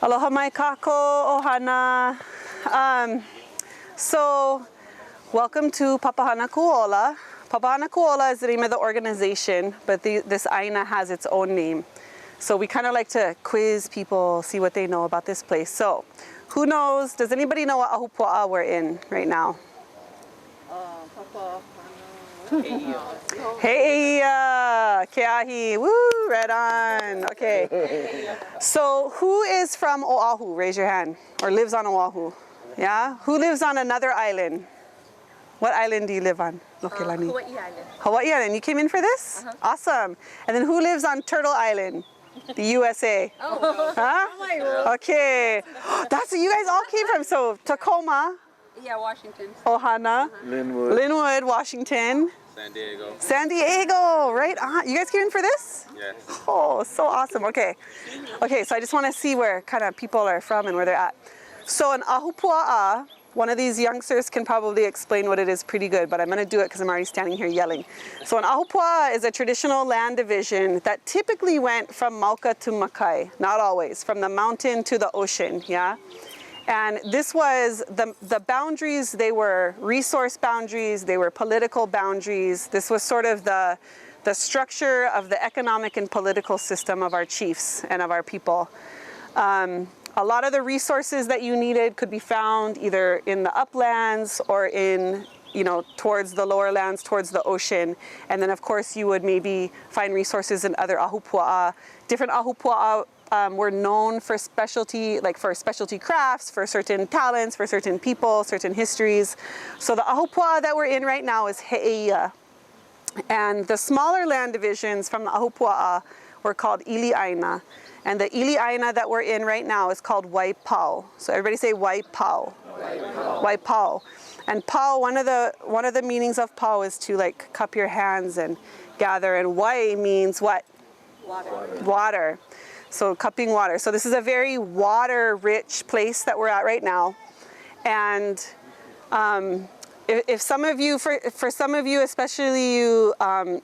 Aloha mai kako ohana. So, welcome to Papahana Kuaola. Papahana Kuaola is the name of the organization, but this aina has its own name. So we kind of like to quiz people, see what they know about this place. So, who knows? Does anybody know what ahupua'a we're in right now? Hey, Keahi, woo, right on. Okay. So, who is from Oahu? Raise your hand. Or lives on Oahu? Yeah? Who lives on another island? What island do you live on? Hawaii Island. Hawaii Island. You came in for this? Awesome. And then who lives on Turtle Island? The USA. Oh, huh? Okay. That's where you guys all came from. So, Tacoma. Yeah, Washington. Ohana. Linwood, Washington. San Diego, right on. You guys came in for this? Yes. Oh, so awesome. Okay. Okay, so I just want to see where kind of people are from and where they're at. So an ahupua'a, one of these youngsters can probably explain what it is pretty good, but I'm going to do it because I'm already standing here yelling. So an ahupua'a is a traditional land division that typically went from Mauka to Makai. Not always. From the mountain to the ocean, yeah? And this was the boundaries. They were resource boundaries, they were political boundaries. This was sort of the structure of the economic and political system of our chiefs and of our people. A lot of the resources that you needed could be found either in the uplands or in, towards the lower lands, towards the ocean. And then of course you would maybe find resources in other ahupua'a. Different ahupua'a were known for specialty crafts, for certain talents, for certain people, certain histories. So the ahupua'a that we're in right now is He'eia. And the smaller land divisions from the ahupua'a were called Ili'aina. And the Ili'aina that we're in right now is called Waipau. So everybody say Waipau. Waipau. And pau, one of the meanings of pau is to cup your hands and gather. And wai means what? Water. So cupping water. So this is a very water-rich place that we're at right now. And if some of you, for some of you, especially you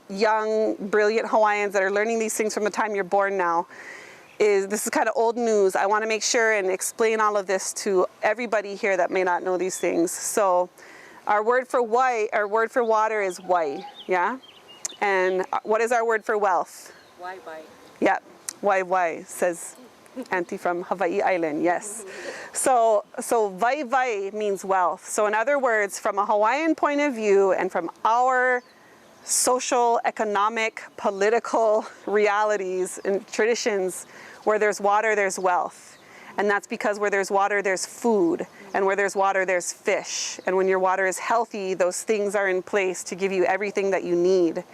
young, brilliant Hawaiians that are learning these things from the time you're born now, this is kind of old news. I want to make sure and explain all of this to everybody here that may not know these things. So our word for water is wai, yeah? And what is our word for wealth? Wai. Yep. Wai, says Auntie from Hawaii Island, yes. So vai means wealth. So in other words, from a Hawaiian point of view and from our social, economic, political realities and traditions, where there's water, there's wealth. And that's because where there's water, there's food. And where there's water, there's fish. And when your water is healthy, those things are in place to give you everything that you need.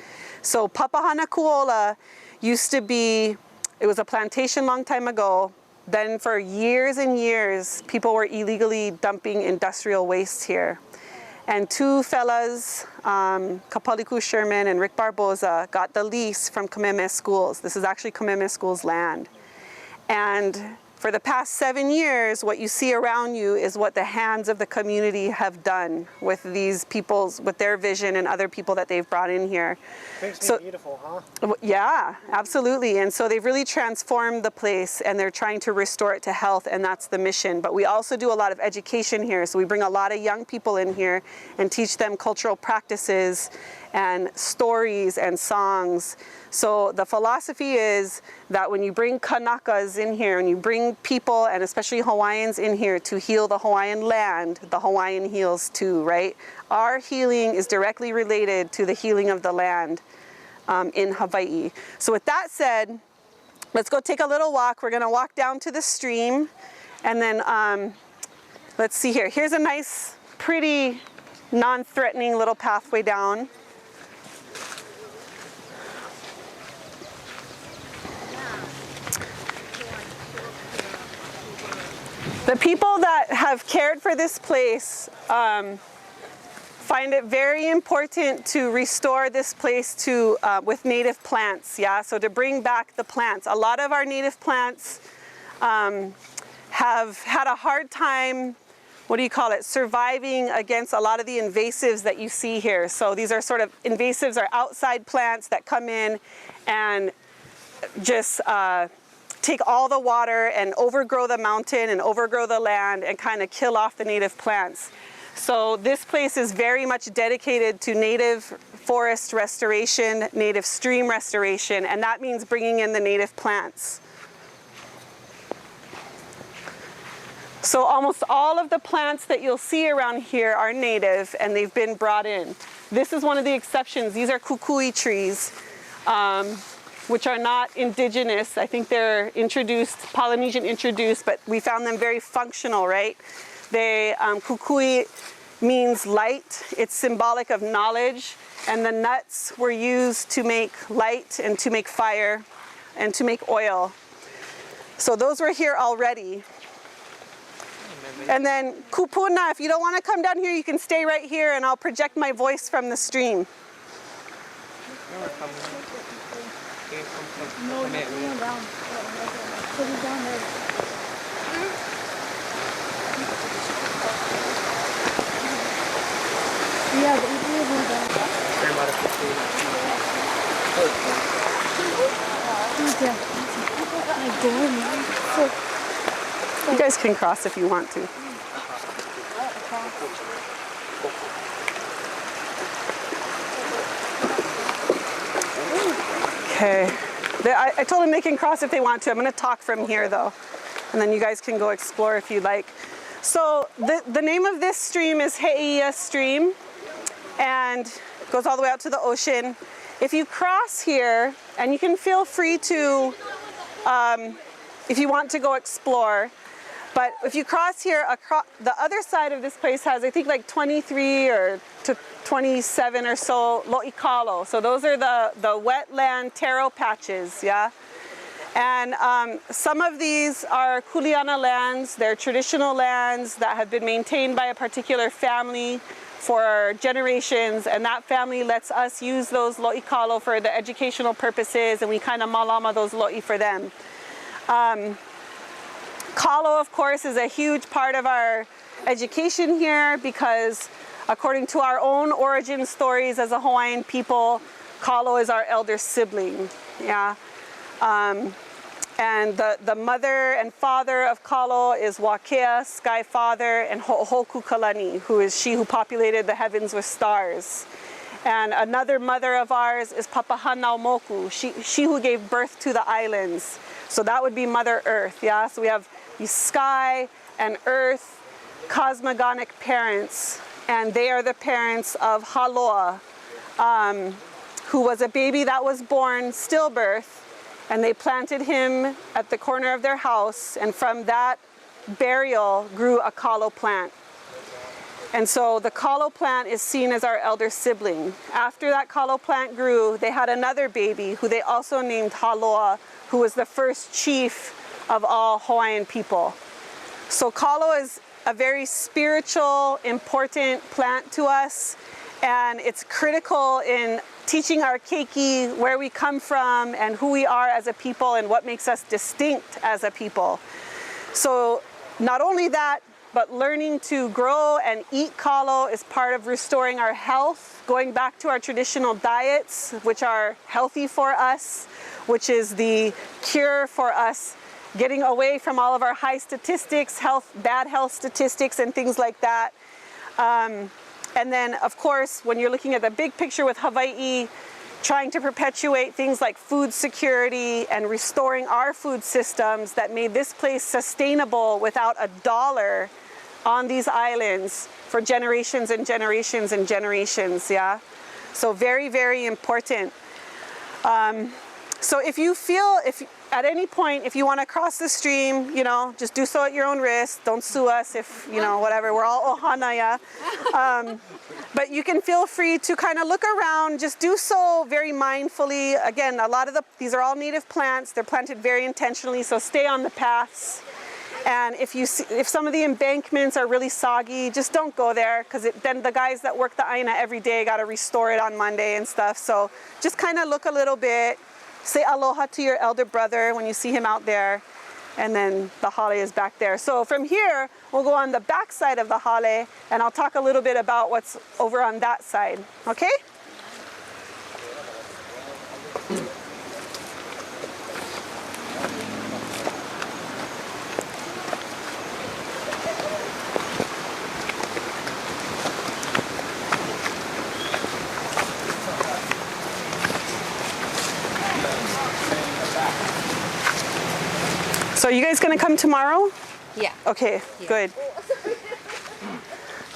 So Papahana Kuaola used to be, it was a plantation long time ago. Then for years and years, people were illegally dumping industrial waste here. And two fellas, Kapaliku Sherman and Rick Barboza, got the lease from Kameme Schools. This is actually Kameme Schools' land. And for the past 7 years, what you see around you is what the hands of the community have done with these people's, with their vision and other people that they've brought in here. Makes me beautiful, huh? Yeah, absolutely. And so they've really transformed the place and they're trying to restore it to health, and that's the mission. But we also do a lot of education here. So we bring a lot of young people in here and teach them cultural practices and stories and songs. So the philosophy is that when you bring Kanakas in here, and you bring people, and especially Hawaiians in here to heal the Hawaiian land, the Hawaiian heals too, right? Our healing is directly related to the healing of the land in Hawaii. So with that said, let's go take a little walk. We're gonna walk down to the stream, and then let's see here. Here's a nice, pretty, non-threatening little pathway down. The people that have cared for this place find it very important to restore this place to with native plants, yeah? So to bring back the plants. A lot of our native plants have had a hard time, surviving against a lot of the invasives that you see here. So these are sort of invasives, are outside plants that come in and just take all the water and overgrow the mountain and overgrow the land and kind of kill off the native plants. So this place is very much dedicated to native forest restoration, native stream restoration, and that means bringing in the native plants. So almost all of the plants that you'll see around here are native and they've been brought in. This is one of the exceptions. These are kukui trees, which are not indigenous. I think they're introduced, Polynesian introduced, but we found them very functional, right? They, kukui means light. It's symbolic of knowledge. And the nuts were used to make light and to make fire and to make oil. So those were here already. And then kupuna, if you don't want to come down here, you can stay right here and I'll project my voice from the stream. You guys can cross if you want to. Okay. I told them they can cross if they want to. I'm going to talk from here though. And then you guys can go explore if you like. So the name of this stream is He'eia Stream and goes all the way out to the ocean. If you cross here, and you can feel free to, if you want to go explore, but if you cross here, the other side of this place has, I think, like 23 or to 27 or so lo'ikalo. So those are the wetland taro patches, yeah? And some of these are kuleana lands. They're traditional lands that have been maintained by a particular family for generations, and that family lets us use those lo'ikalo for the educational purposes, and we kind of malama those lo'i for them. Kalo, of course, is a huge part of our education here because according to our own origin stories as a Hawaiian people, Kalo is our elder sibling, yeah? And the mother and father of Kalo is Wakea, Sky Father, and Ho'ohoku Kalani, who is she who populated the heavens with stars. And another mother of ours is Papahana Moku, she who gave birth to the islands. So that would be Mother Earth, yeah? So we have the sky and earth cosmogonic parents, and they are the parents of Haloa, who was a baby that was born stillbirth, and they planted him at the corner of their house, and from that burial grew a kalo plant. And so the kalo plant is seen as our elder sibling. After that kalo plant grew, they had another baby who they also named Haloa, who was the first chief of all Hawaiian people. So kalo is a very spiritual, important plant to us, and it's critical in teaching our keiki where we come from and who we are as a people and what makes us distinct as a people. So not only that, but learning to grow and eat kalo is part of restoring our health, going back to our traditional diets, which are healthy for us, which is the cure for us getting away from all of our high statistics, bad health statistics and things like that. And then, of course, when you're looking at the big picture with Hawaii, trying to perpetuate things like food security and restoring our food systems that made this place sustainable without a dollar on these islands for generations and generations and generations, yeah? So very, very important. So if you feel, at any point, if you want to cross the stream, you know, just do so at your own risk. Don't sue us if, you know, whatever. We're all ohana, yeah? But you can feel free to kind of look around. Just do so very mindfully. Again, a lot of these are all native plants. They're planted very intentionally, so stay on the paths. And if some of the embankments are really soggy, just don't go there, because then the guys that work the aina every day got to restore it on Monday and stuff. So just kind of look a little bit. Say aloha to your elder brother when you see him out there, and then the hale is back there. So from here, we'll go on the back side of the hale, and I'll talk a little bit about what's over on that side, okay? to come tomorrow? Yeah. Okay, good.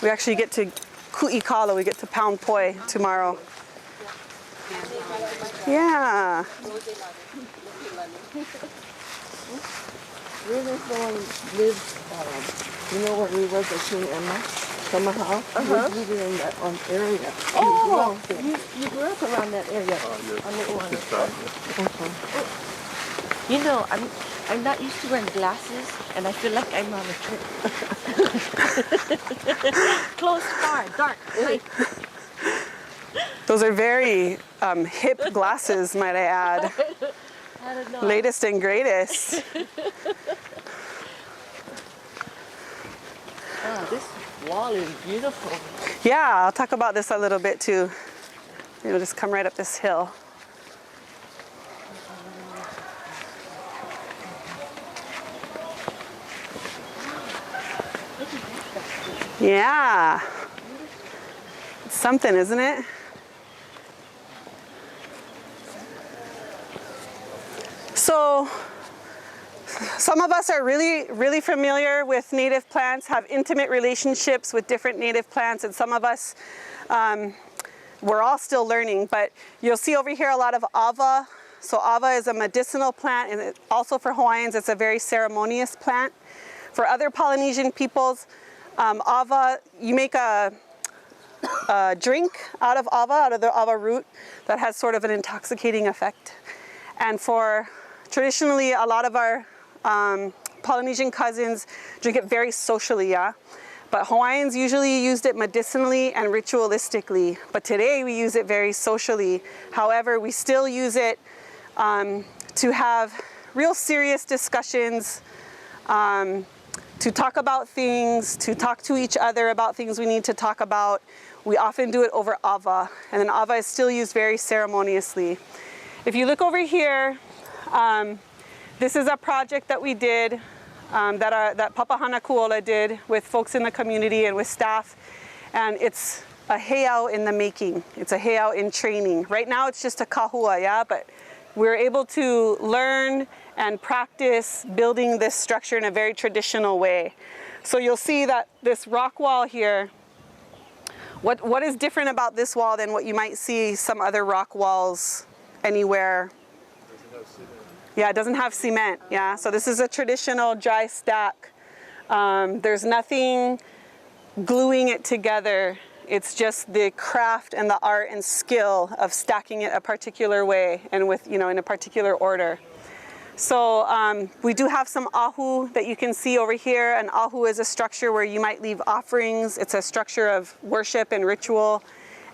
We actually get to ku'ikala, we get to pound poi tomorrow. Yeah. Where does the one live? You know where we was at King Emma? Summer house? We're living in that one area. Oh, you grew up around that area. On the one. You know, I'm not used to wearing glasses, and I feel like I'm on a trip. Close, far, dark, light. Those are very hip glasses, might I add. I don't know. Latest and greatest. Oh, this wall is beautiful. Yeah, I'll talk about this a little bit too. It'll just come right up this hill. Yeah. It's something, isn't it? So, some of us are really familiar with native plants, have intimate relationships with different native plants, and some of us, we're all still learning, but you'll see over here a lot of ava. So ava is a medicinal plant, and also for Hawaiians, it's a very ceremonious plant. For other Polynesian peoples, ava, you make a drink out of the ava root that has sort of an intoxicating effect. And for traditionally, a lot of our Polynesian cousins drink it very socially, yeah? But Hawaiians usually used it medicinally and ritualistically. But today we use it very socially. However, we still use it to have real serious discussions, to talk about things, to talk to each other about things we need to talk about. We often do it over ava, and then ava is still used very ceremoniously. If you look over here, this is a project that we did, that Papahana Kuaola did with folks in the community and with staff, and it's a heiau in the making. It's a heiau in training. Right now it's just a kahua, yeah, but we're able to learn and practice building this structure in a very traditional way. So you'll see that this rock wall here, what is different about this wall than what you might see some other rock walls anywhere? Yeah, it doesn't have cement, yeah. So this is a traditional dry stack. There's nothing gluing it together. It's just the craft and the art and skill of stacking it a particular way and with, in a particular order. So we do have some ahu that you can see over here. An ahu is a structure where you might leave offerings. It's a structure of worship and ritual.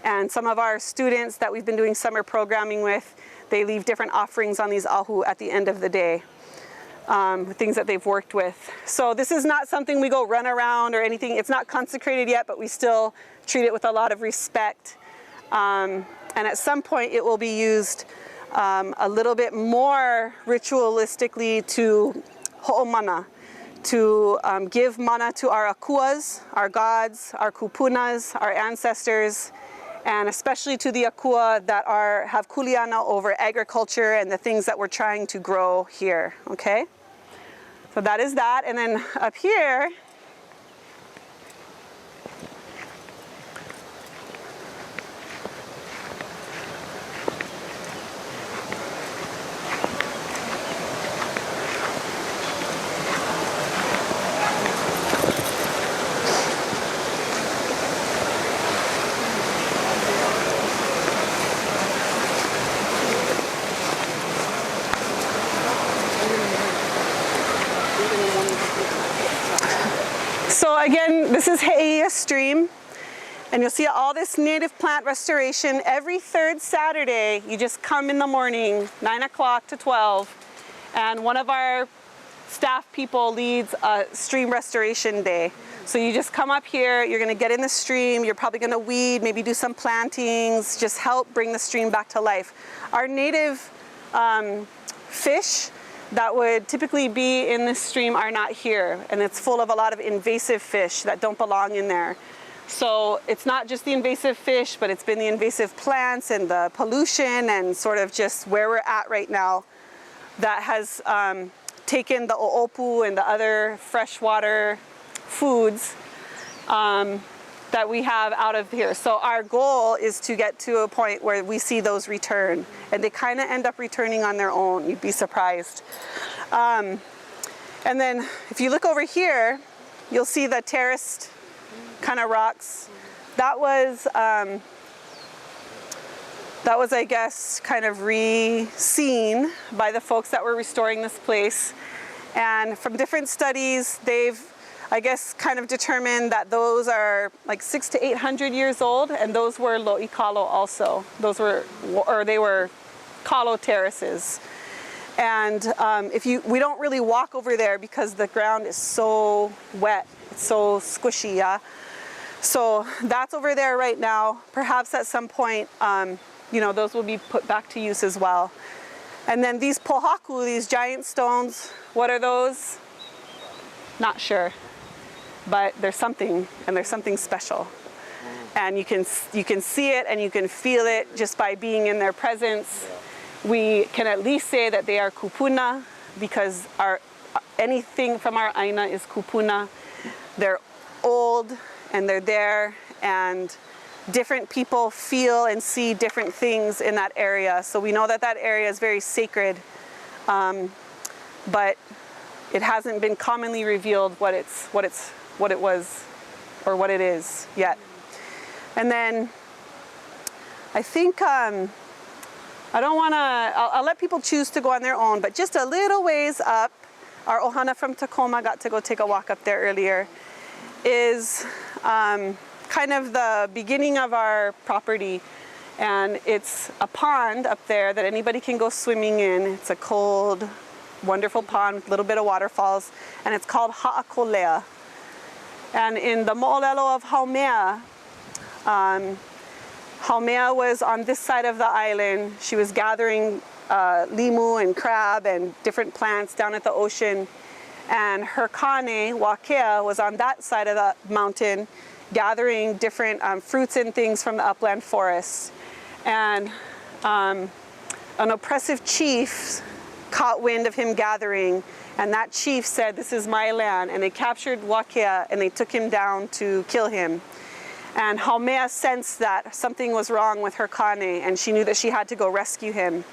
And some of our students that we've been doing summer programming with, they leave different offerings on these ahu at the end of the day, things that they've worked with. So this is not something we go run around or anything. It's not consecrated yet, but we still treat it with a lot of respect. And at some point it will be used a little bit more ritualistically to ho'omana, to give mana to our akuas, our gods, our kupunas, our ancestors, and especially to the akua that have kuleana over agriculture and the things that we're trying to grow here, okay? So that is that, and then up here, so again, this is He'eia Stream, and you'll see all this native plant restoration every third Saturday. You just come in the morning, 9 o'clock to 12, and one of our staff people leads a stream restoration day. So you just come up here, you're gonna get in the stream, you're probably gonna weed, maybe do some plantings, just help bring the stream back to life. Our native fish that would typically be in this stream are not here, and it's full of a lot of invasive fish that don't belong in there. So it's not just the invasive fish, but it's been the invasive plants and the pollution and sort of just where we're at right now that has taken the oopu and the other freshwater foods that we have out of here. So our goal is to get to a point where we see those return, and they kind of end up returning on their own. You'd be surprised. And then if you look over here, you'll see the terraced kind of rocks. That was, I guess, kind of re-seen by the folks that were restoring this place. And from different studies, they've, I guess, kind of determined that those are like 600 to 800 years old, and those were lo'i kalo also. Those were, or they were kalo terraces. And we don't really walk over there because the ground is so wet, it's so squishy, yeah? So that's over there right now. Perhaps at some point, those will be put back to use as well. And then these pohaku, these giant stones, what are those? Not sure. But there's something, and there's something special. And you can see it and you can feel it just by being in their presence. We can at least say that they are kupuna, because anything from our aina is kupuna. They're old and they're there, and different people feel and see different things in that area. So we know that that area is very sacred, but it hasn't been commonly revealed what it was or what it is yet. And then I think I'll let people choose to go on their own, but just a little ways up, our ohana from Tacoma got to go take a walk up there earlier, is kind of the beginning of our property. And it's a pond up there that anybody can go swimming in. It's a cold, wonderful pond with a little bit of waterfalls, and it's called Ha'akolea. And in the mo'olelo of Haumea, Haumea was on this side of the island. She was gathering limu and crab and different plants down at the ocean. And her kane, Wakea, was on that side of the mountain, gathering different fruits and things from the upland forests. And an oppressive chief caught wind of him gathering, and that chief said, "This is my land." And they captured Wakea and they took him down to kill him. And Haumea sensed that something was wrong with her kane, and she knew that she had to go rescue him.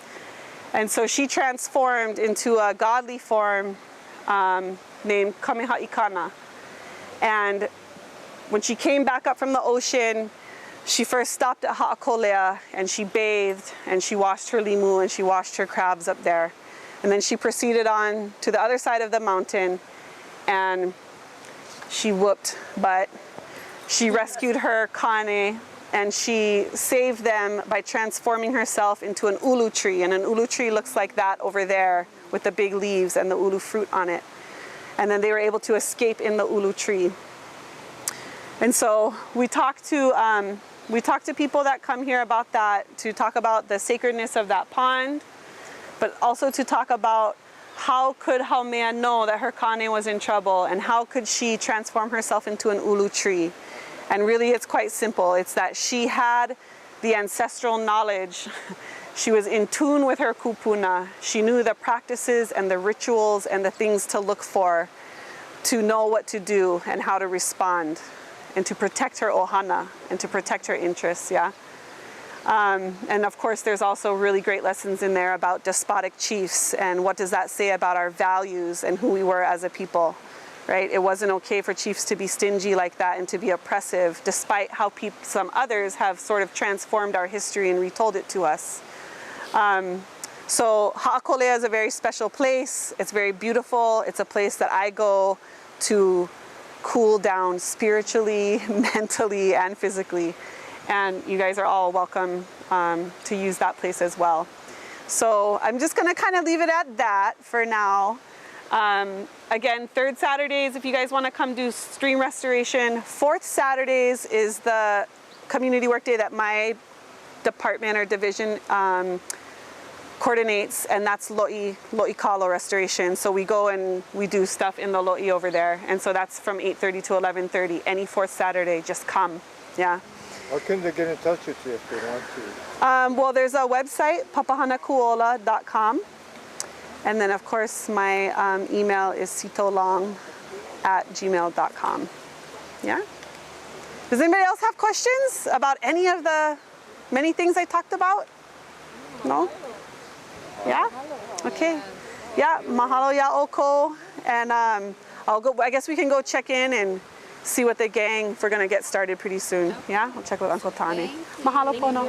And so she transformed into a godly form named Kameha'ikana. And when she came back up from the ocean, she first stopped at Ha'akolea, and she bathed, and she washed her limu, and she washed her crabs up there. And then she proceeded on to the other side of the mountain, and she whooped butt. She rescued her kane, and she saved them by transforming herself into an ulu tree. And an ulu tree looks like that over there with the big leaves and the ulu fruit on it. And then they were able to escape in the ulu tree. And so we talk to people that come here about that, to talk about the sacredness of that pond, but also to talk about how could Haumea know that her kane was in trouble, and how could she transform herself into an ulu tree. And really it's quite simple. It's that she had the ancestral knowledge. She was in tune with her kupuna. She knew the practices and the rituals and the things to look for to know what to do and how to respond, and to protect her ohana and to protect her interests, yeah? And of course, there's also really great lessons in there about despotic chiefs, and what does that say about our values and who we were as a people, right? It wasn't okay for chiefs to be stingy like that and to be oppressive, despite how some others have sort of transformed our history and retold it to us. So Ha'akolea is a very special place. It's very beautiful. It's a place that I go to cool down spiritually, mentally, and physically. And you guys are all welcome to use that place as well. So I'm just gonna kind of leave it at that for now. Again, third Saturdays, if you guys wanna come do stream restoration. Fourth Saturdays is the community work day that my department or division coordinates, and that's lo'i kalo restoration. So we go and we do stuff in the lo'i over there. And so that's from 8:30 to 11:30. Any fourth Saturday, just come, yeah. How can they get in touch with you if they want to? Well, there's a website, papahanakuaola.com. And then of course my email is sitolong@gmail.com. Yeah? Does anybody else have questions about any of the many things I talked about? No? Yeah? Okay. Yeah, mahalo ya oko. And I'll go, I guess we can go check in and see what the gang, if we're gonna get started pretty soon. Yeah? I'll check with Uncle Tani. Mahalo pono.